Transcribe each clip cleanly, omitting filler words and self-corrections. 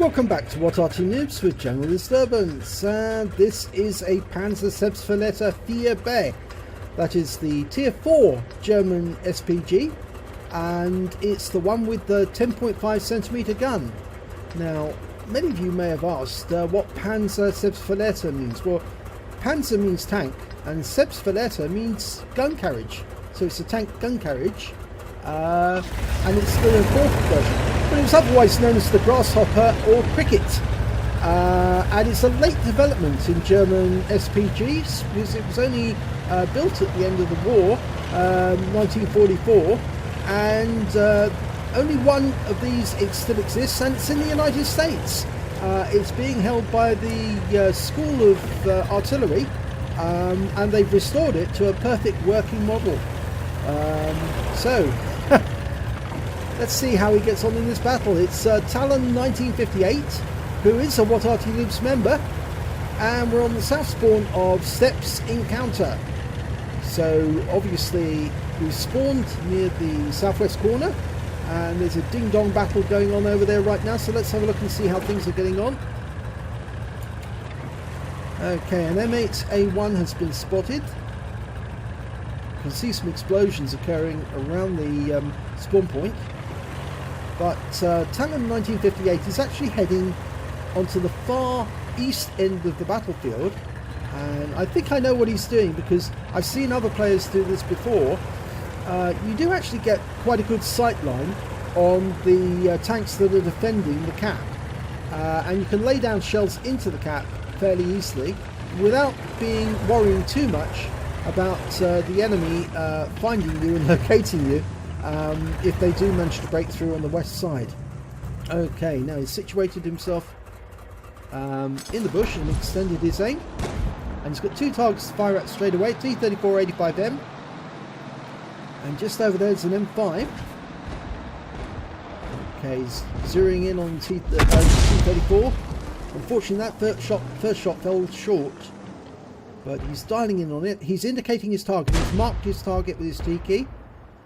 Welcome back to What Arty Noobs with General Disturbance, and this is a Pz.Sfl 4B. That is the Tier 4 German SPG, and it's the one with the 10.5cm gun. Now, many of you may have asked what Pz.Sfl means. Well, Panzer means tank, and Sfl means gun carriage. So it's a tank gun carriage, and it's the enforced version. But it was otherwise known as the Grasshopper or Cricket, and it's a late development in German SPGs because it was only built at the end of the war, 1944, and only one of these still exists, and it's in the United States. It's being held by the School of Artillery, and they've restored it to a perfect working model. So let's see how he gets on in this battle. It's Talon 1958, who is a What Arty Noobs member, and we're on the south spawn of Steps Encounter. So obviously we spawned near the southwest corner, and there's a ding-dong battle going on over there right now, so let's have a look and see how things are getting on. Okay, an M8A1 has been spotted. You can see some explosions occurring around the spawn point. But Talon 1958 is actually heading onto the far east end of the battlefield, and I think I know what he's doing because I've seen other players do this before. You do actually get quite a good sight line on the tanks that are defending the cap, and you can lay down shells into the cap fairly easily without worrying too much about the enemy finding you and locating you if they do manage to break through on the west side. Okay, now he's situated himself in the bush and extended his aim, and he's got two targets to fire at straight away. T-34 85M, and just over there is an M5. Okay, he's zeroing in on T-34. Unfortunately that first shot fell short, but he's dialing in on it. He's indicating his target. He's marked his target with his T key.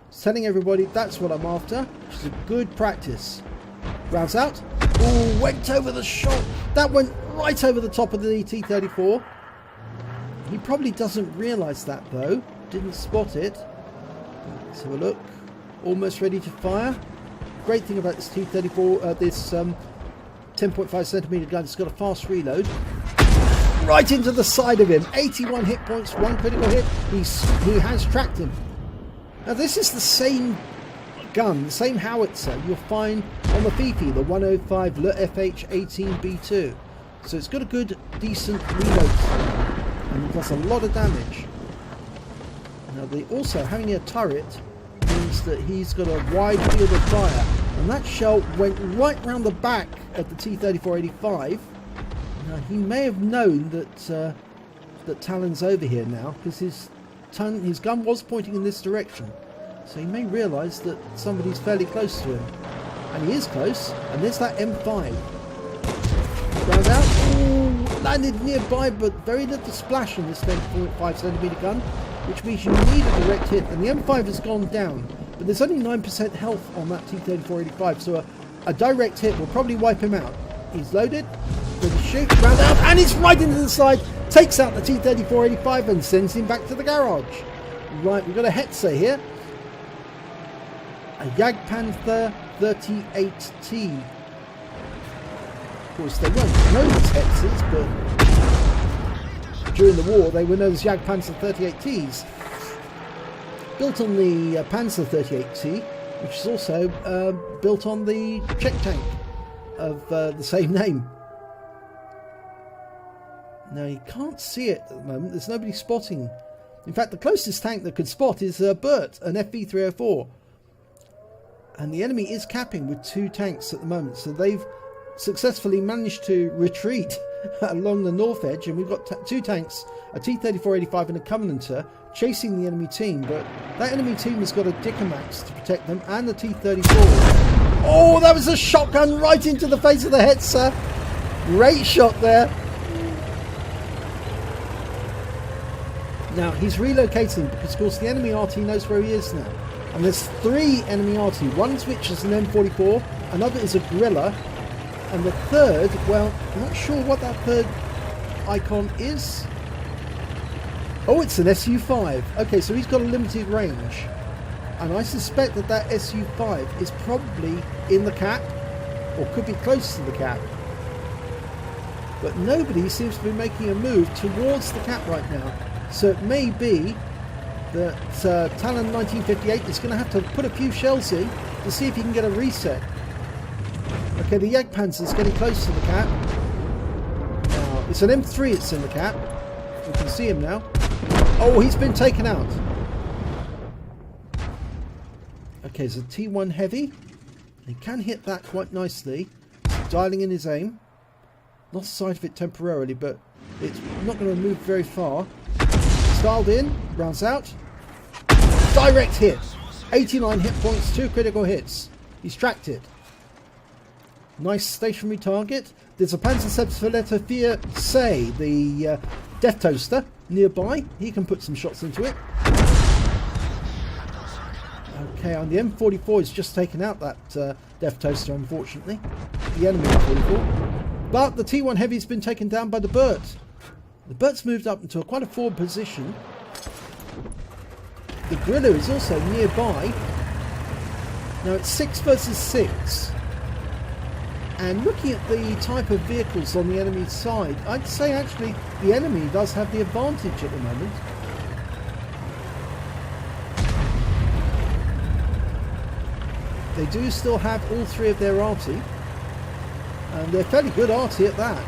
He's telling everybody that's what I'm after, which is a good practice. Rounds out. Oh, went over the shot. That went right over the top of the T-34. He probably doesn't realise that though. Didn't spot it. Let's have a look. Almost ready to fire. Great thing about this T-34, this 10.5cm gun, it's got a fast reload. Right into the side of him. 81 hit points, one critical hit. He has tracked him. Now this is the same gun, the same howitzer you'll find on the Fifi, the 105 Le FH-18B2. So it's got a good, decent reload and it does a lot of damage. Now also having a turret means that he's got a wide field of fire, and that shell went right round the back of the T-34-85. Now he may have known that that Talon's over here now, because his gun was pointing in this direction, so he may realise that somebody's fairly close to him, and he is close. And there's that M5 round out. Ooh, landed nearby, but very little splash on this 10.5cm gun, which means you need a direct hit, and the M5 has gone down, but there's only 9% health on that T-34-85, so a direct hit will probably wipe him out. He's loaded, with a shoot, round out, and it's right into the side, takes out the T-34-85 and sends him back to the garage. Right, we've got a Hetzer here, a Jagdpanther 38T. Of course, they weren't known as Hetzers, but during the war they were known as Jagdpanzer 38Ts. Built on the Panzer 38T, which is also built on the Czech tank of the same name. Now you can't see it at the moment, there's nobody spotting. In fact, the closest tank that could spot is Bert, an FV304. And the enemy is capping with two tanks at the moment, so they've successfully managed to retreat along the north edge, and we've got two tanks, a T-34-85 and a Covenanter, chasing the enemy team, but that enemy team has got a Dicamax to protect them, and the T-34. Oh, that was a shotgun right into the face of the Hetzer. Great shot there. Now he's relocating because of course the enemy Arty knows where he is now, and there's three enemy Arty, one which is an M44, another is a Gorilla, And the third, well, I'm not sure what that third icon is. Oh, it's an SU5. Okay, so he's got a limited range. And I suspect that that SU5 is probably in the cap, or could be close to the cap. But nobody seems to be making a move towards the cap right now. So it may be that Talon 1958 is going to have to put a few shells in to see if he can get a reset. Okay, the Jagdpanzer's getting close to the cap. Now, it's an M3 it's in the cap. We can see him now. Oh, he's been taken out. Okay, it's a T1 heavy. He can hit that quite nicely. He's dialing in his aim. Lost sight of it temporarily, but it's not going to move very far. Dialed in, rounds out. Direct hit. 89 hit points, 2 critical hits. He's tracked it. Nice stationary target. There's a Pz.Sfl the Death Toaster nearby. He can put some shots into it. Okay, and the M44 has just taken out that Death Toaster, unfortunately. The enemy M44. But the T1 Heavy's been taken down by the Burt. The Burt's moved up into quite a forward position. The Griller is also nearby. Now it's 6 versus 6. And looking at the type of vehicles on the enemy side, I'd say actually the enemy does have the advantage at the moment. They do still have all 3 of their Arty. And they're fairly good Arty at that.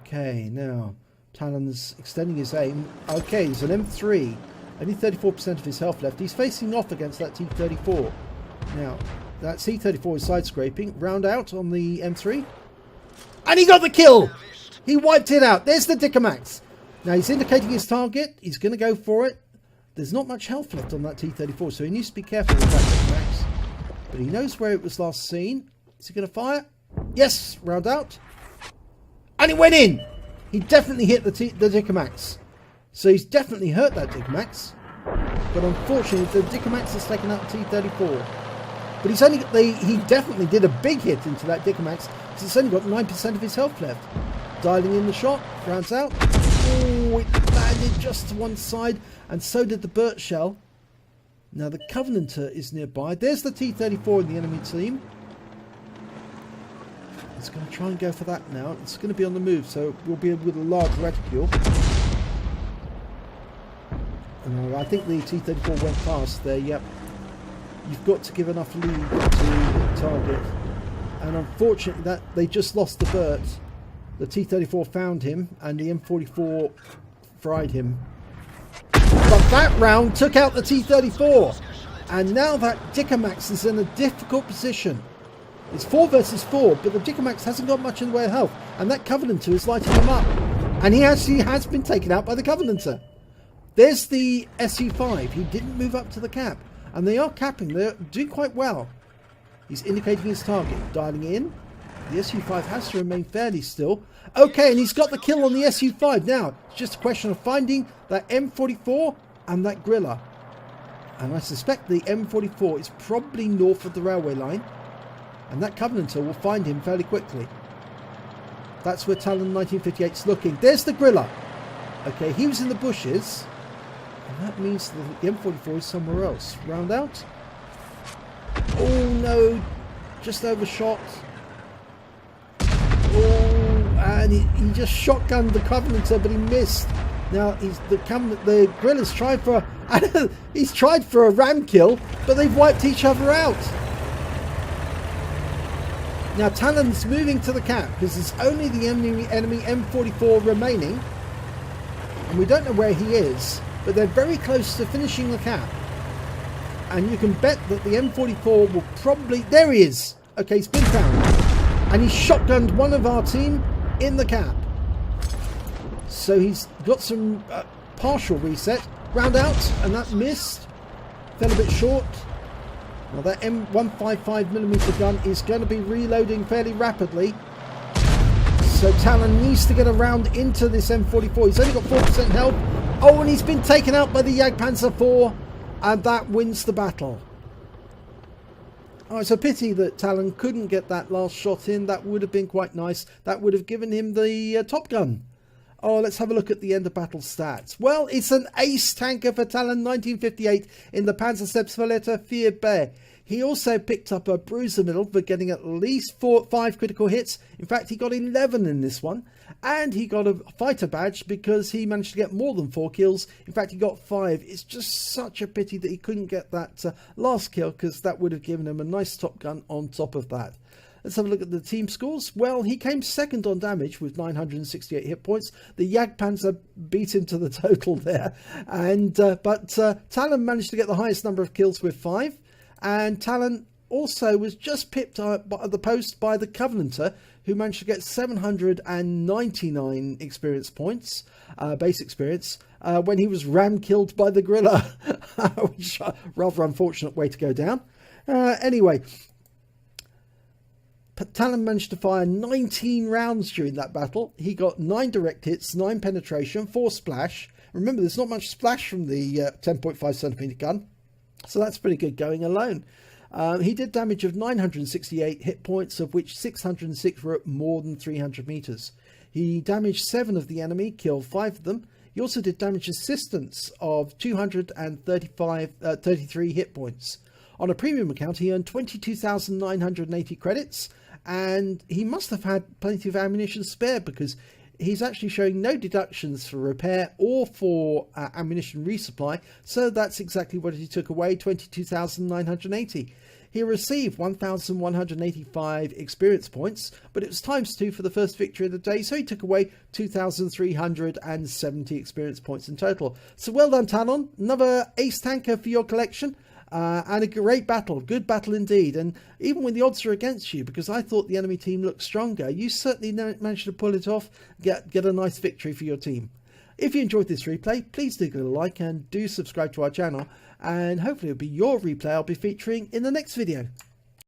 Okay, now Talon's extending his aim. Okay, he's an M3. Only 34% of his health left. He's facing off against that T34. Now, that C34 is side scraping. Round out on the M3. And he got the kill! He wiped it out. There's the Dicamax. Now he's indicating his target. He's going to go for it. There's not much health left on that T34, so he needs to be careful with that Dicamax. But he knows where it was last seen. Is he going to fire? Yes! Round out. And it went in! He definitely hit the Dicamax. So he's definitely hurt that Dicamax. But unfortunately, the Dicamax has taken out the T34. But he's only he definitely did a big hit into that Dicamax, because it's only got 9% of his health left. Dialing in the shot, rounds out. Oh, it landed just to one side, and so did the Burt shell. Now the Covenanter is nearby. There's the T34 in the enemy team. It's going to try and go for that now. It's going to be on the move, so we'll be with a large reticule. And I think the T34 went past there, yep. You've got to give enough lead to target. And unfortunately, that they just lost the Burt. The T34 found him, and the M44 fried him. But that round took out the T34. And now that Dicamax is in a difficult position. It's 4 versus 4, but the Dicamax hasn't got much in the way of health. And that Covenanter is lighting him up. And he actually has been taken out by the Covenanter. There's the SU5. He didn't move up to the cap. And they are capping. They're doing quite well. He's indicating his target. Dialing in. The SU5 has to remain fairly still. Okay, and he's got the kill on the SU5. Now, it's just a question of finding that M44 and that Griller. And I suspect the M44 is probably north of the railway line. And that Covenanter will find him fairly quickly. That's where Talon 1958 is looking. There's the Griller. Okay, he was in the bushes. And that means that the M44 is somewhere else. Round out. Oh no, just overshot. Oh, and he just shotgunned the Covenanter, but he missed. Now the Griller's tried for he's tried for a ram kill, but they've wiped each other out. Now Talon's moving to the cap because there's only the enemy M44 remaining, and we don't know where he is. But they're very close to finishing the cap. And you can bet that the M44 will probably... There he is! Okay, he's been found. And he shotgunned one of our team in the cap. So he's got some partial reset. Round out, and that missed. Fell a bit short. Now that M155mm gun is going to be reloading fairly rapidly. So Talon needs to get a round into this M44. He's only got 4% health. Oh, and he's been taken out by the Jagdpanzer 4, and that wins the battle. Oh, it's a pity that Talon couldn't get that last shot in. That would have been quite nice. That would have given him the Top Gun. Oh, let's have a look at the end of battle stats. Well, it's an ace tanker for Talon 1958 in the Pz.Sfl 4B. He also picked up a bruiser medal for getting at least 5 critical hits. In fact, he got 11 in this one. And he got a fighter badge because he managed to get more than 4 kills. In fact, he got 5. It's just such a pity that he couldn't get that last kill, because that would have given him a nice Top Gun on top of that. Let's have a look at the team scores. Well, he came second on damage with 968 hit points. The Jagdpanzer beat him to the total there. And but Talon managed to get the highest number of kills with 5. And Talon also was just pipped at the post by the Covenanter, who managed to get 799 experience points, base experience, when he was ram killed by the Gorilla, which rather unfortunate way to go down. Anyway, Talon managed to fire 19 rounds during that battle. He got 9 direct hits, 9 penetration, 4 splash. Remember, there's not much splash from the 10.5cm gun, so that's pretty good going alone. He did damage of 968 hit points, of which 606 were at more than 300 meters. He damaged 7 of the enemy, killed 5 of them. He also did damage assistance of 233 hit points. On a premium account, he earned 22,980 credits, and he must have had plenty of ammunition spare, because he's actually showing no deductions for repair or for ammunition resupply, so that's exactly what he took away, 22,980. He received 1,185 experience points, but it was ×2 for the first victory of the day, so he took away 2,370 experience points in total. So well done, Talon. Another ace tanker for your collection. And a great battle, good battle indeed. And even when the odds are against you, because I thought the enemy team looked stronger, you certainly managed to pull it off, get a nice victory for your team. If you enjoyed this replay, please do give it a like and do subscribe to our channel, and hopefully it'll be your replay I'll be featuring in the next video.